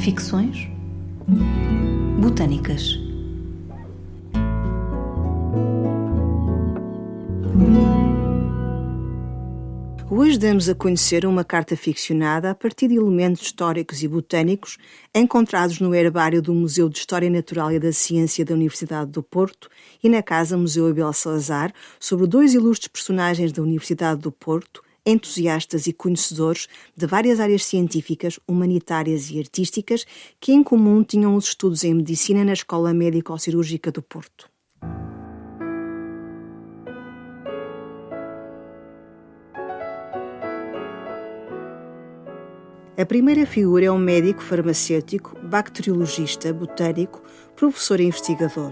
Ficções botânicas. Hoje damos a conhecer uma carta ficcionada a partir de elementos históricos e botânicos encontrados no herbário do Museu de História Natural e da Ciência da Universidade do Porto e na Casa Museu Abel Salazar, sobre dois ilustres personagens da Universidade do Porto, entusiastas e conhecedores de várias áreas científicas, humanitárias e artísticas que em comum tinham os estudos em medicina na Escola Médico-Cirúrgica do Porto. A primeira figura é um médico farmacêutico, bacteriologista, botânico, professor e investigador.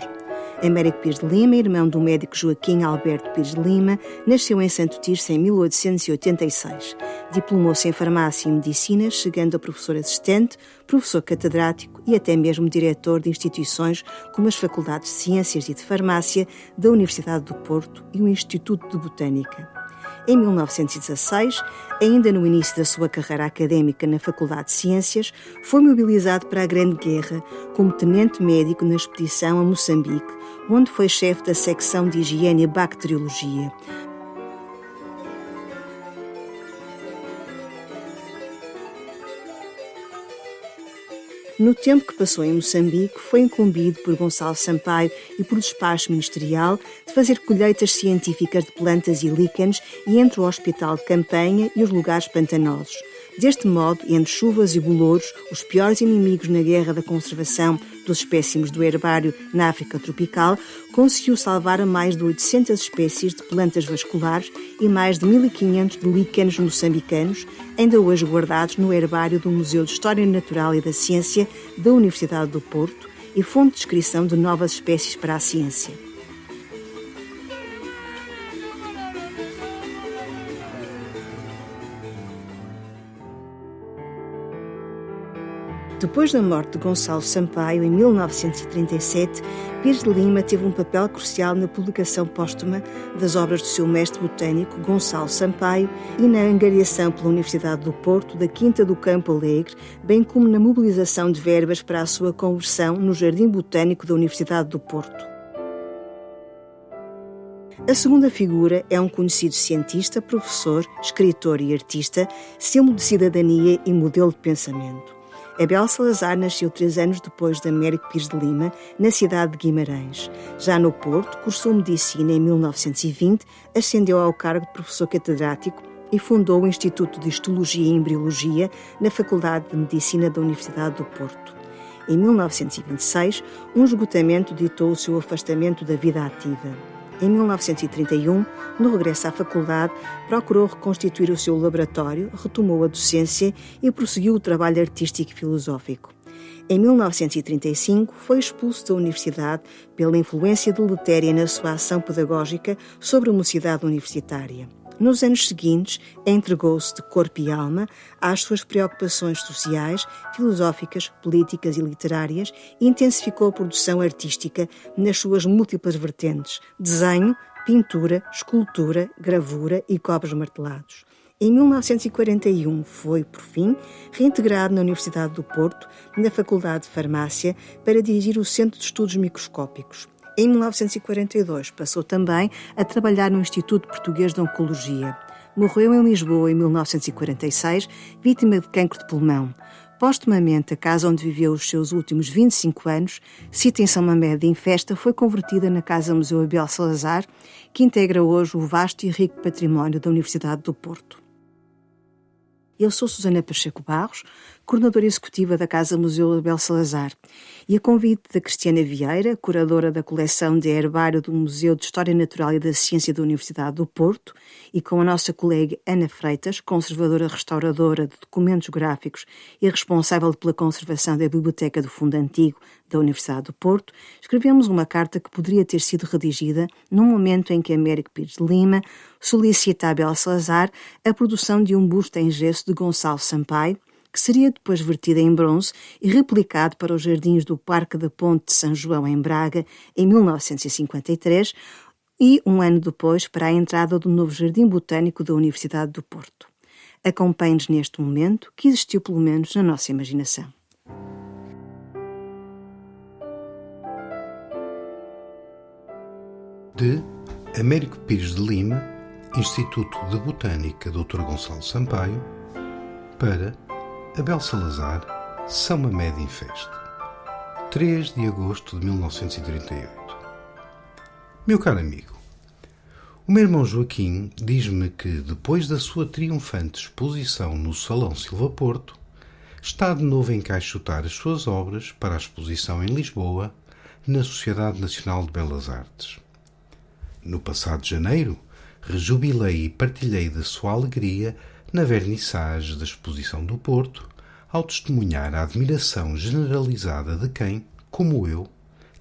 Américo Pires de Lima, irmão do médico Joaquim Alberto Pires de Lima, nasceu em Santo Tirso em 1886. Diplomou-se em farmácia e medicina, chegando a professor assistente, professor catedrático e até mesmo diretor de instituições como as Faculdades de Ciências e de Farmácia da Universidade do Porto e o Instituto de Botânica. Em 1916, ainda no início da sua carreira académica na Faculdade de Ciências, foi mobilizado para a Grande Guerra como tenente médico na expedição a Moçambique, onde foi chefe da secção de Higiene e Bacteriologia. No tempo que passou em Moçambique, foi incumbido por Gonçalo Sampaio e por despacho ministerial de fazer colheitas científicas de plantas e líquenes e entre o Hospital de Campanha e os lugares pantanosos. Deste modo, entre chuvas e bolouros, os piores inimigos na guerra da conservação dos espécimes do herbário na África tropical, conseguiu salvar mais de 800 espécies de plantas vasculares e mais de 1.500 de líquenes moçambicanos, ainda hoje guardados no herbário do Museu de História Natural e da Ciência da Universidade do Porto e fonte de descrição de novas espécies para a ciência. Depois da morte de Gonçalo Sampaio, em 1937, Pires de Lima teve um papel crucial na publicação póstuma das obras do seu mestre botânico, Gonçalo Sampaio, e na angariação pela Universidade do Porto da Quinta do Campo Alegre, bem como na mobilização de verbas para a sua conversão no Jardim Botânico da Universidade do Porto. A segunda figura é um conhecido cientista, professor, escritor e artista, símbolo de cidadania e modelo de pensamento. Abel Salazar nasceu 3 anos depois de Américo Pires de Lima, na cidade de Guimarães. Já no Porto, cursou medicina em 1920, ascendeu ao cargo de professor catedrático e fundou o Instituto de Histologia e Embriologia na Faculdade de Medicina da Universidade do Porto. Em 1926, um esgotamento ditou o seu afastamento da vida ativa. Em 1931, no regresso à faculdade, procurou reconstituir o seu laboratório, retomou a docência e prosseguiu o trabalho artístico e filosófico. Em 1935, foi expulso da universidade pela influência deletéria na sua ação pedagógica sobre a mocidade universitária. Nos anos seguintes, entregou-se de corpo e alma às suas preocupações sociais, filosóficas, políticas e literárias e intensificou a produção artística nas suas múltiplas vertentes: desenho, pintura, escultura, gravura e cobres martelados. Em 1941 foi, por fim, reintegrado na Universidade do Porto, na Faculdade de Farmácia, para dirigir o Centro de Estudos Microscópicos. Em 1942 passou também a trabalhar no Instituto Português de Oncologia. Morreu em Lisboa em 1946, vítima de cancro de pulmão. Póstumamente, a casa onde viveu os seus últimos 25 anos, sita em São Mamede em Festa, foi convertida na Casa Museu Abel Salazar, que integra hoje o vasto e rico património da Universidade do Porto. Eu sou Susana Pacheco Barros, coordenadora executiva da Casa Museu Abel Salazar, e a convite da Cristiana Vieira, curadora da coleção de herbário do Museu de História Natural e da Ciência da Universidade do Porto, e com a nossa colega Ana Freitas, conservadora restauradora de documentos gráficos e responsável pela conservação da Biblioteca do Fundo Antigo da Universidade do Porto, escrevemos uma carta que poderia ter sido redigida num momento em que Américo Pires de Lima solicita a Abel Salazar a produção de um busto em gesso de Gonçalo Sampaio, que seria depois vertido em bronze e replicado para os jardins do Parque da Ponte de São João, em Braga, em 1953, e, um ano depois, para a entrada do novo Jardim Botânico da Universidade do Porto. Acompanhe-nos neste momento, que existiu pelo menos na nossa imaginação. De Américo Pires de Lima, Instituto de Botânica Dr. Gonçalo Sampaio, para Abel Salazar, São Mamede Infeste, 3 de agosto de 1938. Meu caro amigo, o meu irmão Joaquim diz-me que, depois da sua triunfante exposição no Salão Silva Porto, está de novo a encaixotar as suas obras para a exposição em Lisboa, na Sociedade Nacional de Belas Artes. No passado janeiro, rejubilei e partilhei da sua alegria na vernissage da Exposição do Porto, ao testemunhar a admiração generalizada de quem, como eu,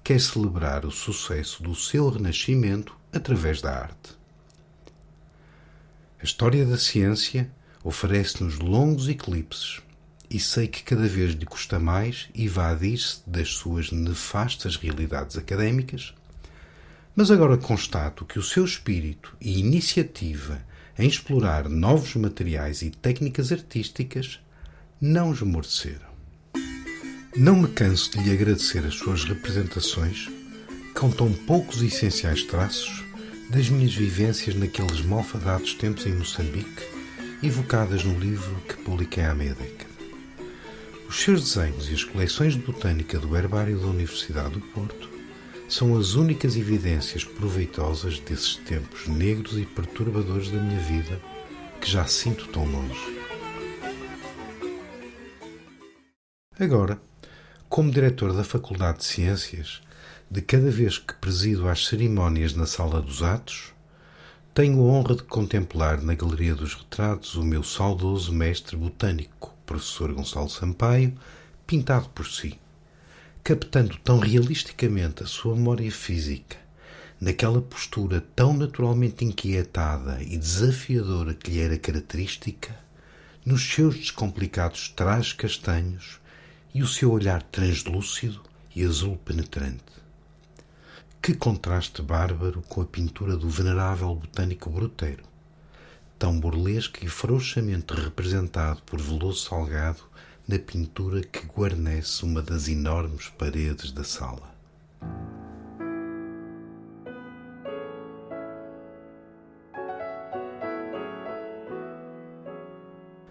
quer celebrar o sucesso do seu renascimento através da arte. A história da ciência oferece-nos longos eclipses, e sei que cada vez lhe custa mais evadir-se das suas nefastas realidades académicas, mas agora constato que o seu espírito e iniciativa em explorar novos materiais e técnicas artísticas não esmoreceram. Não me canso de lhe agradecer as suas representações, com tão poucos essenciais traços das minhas vivências naqueles malfadados tempos em Moçambique, evocadas no livro que publiquei há meia década. Os seus desenhos e as coleções de botânica do Herbário da Universidade do Porto são as únicas evidências proveitosas desses tempos negros e perturbadores da minha vida que já sinto tão longe. Agora, como diretor da Faculdade de Ciências, de cada vez que presido às cerimónias na Sala dos Atos, tenho a honra de contemplar na Galeria dos Retratos o meu saudoso mestre botânico, professor Gonçalo Sampaio, pintado por si, captando tão realisticamente a sua memória física, naquela postura tão naturalmente inquietada e desafiadora que lhe era característica, nos seus descomplicados trajes castanhos e o seu olhar translúcido e azul penetrante. Que contraste bárbaro com a pintura do venerável botânico Brutero, tão burlesco e frouxamente representado por Veloso Salgado na pintura que guarnece uma das enormes paredes da sala.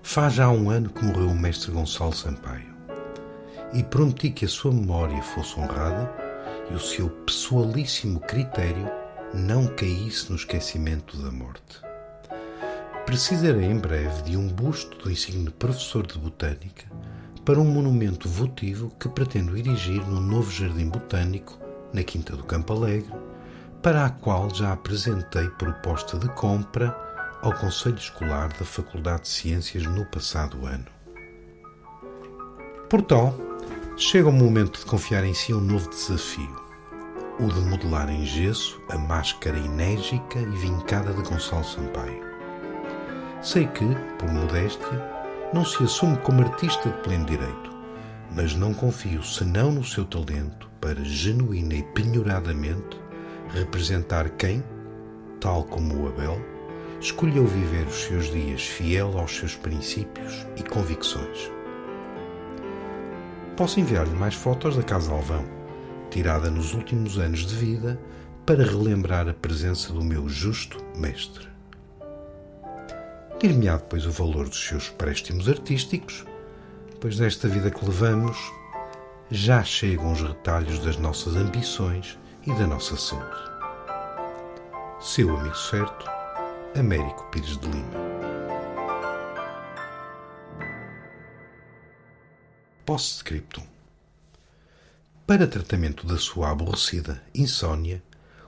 Faz já um ano que morreu o mestre Gonçalo Sampaio, e prometi que a sua memória fosse honrada e o seu pessoalíssimo critério não caísse no esquecimento da morte. Precisarei em breve de um busto do insigne professor de botânica para um monumento votivo que pretendo erigir no novo jardim botânico, na Quinta do Campo Alegre, para a qual já apresentei proposta de compra ao Conselho Escolar da Faculdade de Ciências no passado ano. Por tal, chega o momento de confiar em si um novo desafio, o de modelar em gesso a máscara enérgica e vincada de Gonçalo Sampaio. Sei que, por modéstia, não se assume como artista de pleno direito, mas não confio senão no seu talento para, genuína e penhoradamente, representar quem, tal como o Abel, escolheu viver os seus dias fiel aos seus princípios e convicções. Posso enviar-lhe mais fotos da Casa Alvão, tirada nos últimos anos de vida, para relembrar a presença do meu justo mestre. Dir-me-á depois o valor dos seus préstimos artísticos, pois desta vida que levamos já chegam os retalhos das nossas ambições e da nossa saúde. Seu amigo certo, Américo Pires de Lima. Post-scriptum. Para tratamento da sua aborrecida insônia,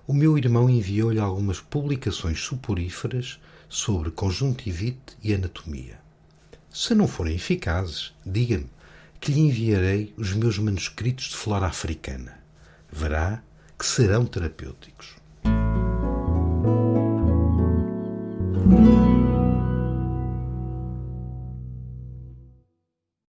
o meu irmão enviou-lhe algumas publicações soporíferas sobre conjuntivite e anatomia. Se não forem eficazes, diga-me que lhe enviarei os meus manuscritos de flora africana. Verá que serão terapêuticos.